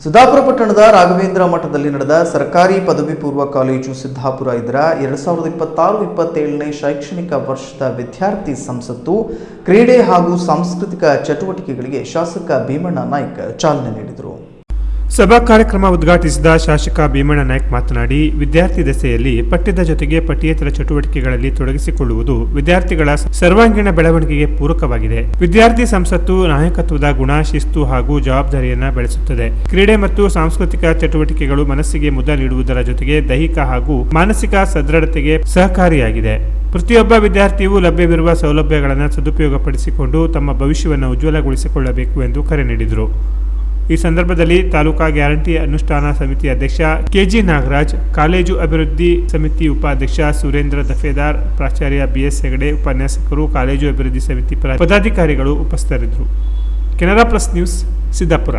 ಸಿದ್ದಾಪುರ ಪಟ್ಟಣದ ರಾಘವೇಂದ್ರ ಮಠದಲ್ಲಿ ನಡೆದ ಸರ್ಕಾರಿ ಪದವಿ ಪೂರ್ವ ಕಾಲೇಜು ಸಿದ್ದಾಪುರ ಇದರ 2026-27ನೇ ಶೈಕ್ಷಣಿಕ ವರ್ಷದ ವಿದ್ಯಾರ್ಥಿ ಸಂಸತ್ತು ಕ್ರೀಡೆ ಹಾಗೂ ಸಾಂಸ್ಕೃತಿಕ ಚಟುವಟಿಕೆಗಳಿಗೆ ಶಾಸಕ ಭೀಮಣ್ಣ ನಾಯ್ಕ ಚಾಲನೆ ನೀಡಿದರು. ಸಭಾ ಕಾರ್ಯಕ್ರಮ ಉದ್ಘಾಟಿಸಿದ ಶಾಸಕ ಭೀಮಣ್ಣ ನಾಯ್ಕ ಮಾತನಾಡಿ, ವಿದ್ಯಾರ್ಥಿ ದಶೆಯಲ್ಲಿ ಪಠ್ಯದ ಜೊತೆಗೆ ಪಠ್ಯೇತರ ಚಟುವಟಿಕೆಗಳಲ್ಲಿ ತೊಡಗಿಸಿಕೊಳ್ಳುವುದು ವಿದ್ಯಾರ್ಥಿಗಳ ಸರ್ವಾಂಗೀಣ ಬೆಳವಣಿಗೆಗೆ ಪೂರಕವಾಗಿದೆ. ವಿದ್ಯಾರ್ಥಿ ಸಂಸತ್ತು ನಾಯಕತ್ವದ ಗುಣ, ಶಿಸ್ತು ಹಾಗೂ ಜವಾಬ್ದಾರಿಯನ್ನು ಬೆಳೆಸುತ್ತದೆ. ಕ್ರೀಡೆ ಮತ್ತು ಸಾಂಸ್ಕೃತಿಕ ಚಟುವಟಿಕೆಗಳು ಮನಸ್ಸಿಗೆ ಮುದ ನೀಡುವುದರ ಜೊತೆಗೆ ದೈಹಿಕ ಹಾಗೂ ಮಾನಸಿಕ ಸದೃಢತೆಗೆ ಸಹಕಾರಿಯಾಗಿದೆ. ಪ್ರತಿಯೊಬ್ಬ ವಿದ್ಯಾರ್ಥಿಯು ಲಭ್ಯವಿರುವ ಸೌಲಭ್ಯಗಳನ್ನು ಸದುಪಯೋಗಪಡಿಸಿಕೊಂಡು ತಮ್ಮ ಭವಿಷ್ಯವನ್ನು ಉಜ್ವಲಗೊಳಿಸಿಕೊಳ್ಳಬೇಕು ಎಂದು ಕರೆ ನೀಡಿದರು. ಈ ಸಂದರ್ಭದಲ್ಲಿ ತಾಲೂಕಾ ಗ್ಯಾರಂಟಿ ಅನುಷ್ಠಾನ ಸಮಿತಿ ಅಧ್ಯಕ್ಷ ಕೆಜಿ ನಾಗರಾಜ್, ಕಾಲೇಜು ಅಭಿವೃದ್ಧಿ ಸಮಿತಿ ಉಪಾಧ್ಯಕ್ಷ ಸುರೇಂದ್ರ ದಫೇದಾರ್, ಪ್ರಾಚಾರ್ಯ ಬಿಎಸ್ ಹೆಗಡೆ, ಉಪನ್ಯಾಸಕರು, ಕಾಲೇಜು ಅಭಿವೃದ್ಧಿ ಸಮಿತಿ ಪದಾಧಿಕಾರಿಗಳು ಉಪಸ್ಥಿತರಿದ್ದರು. Canara plus news, Siddapura.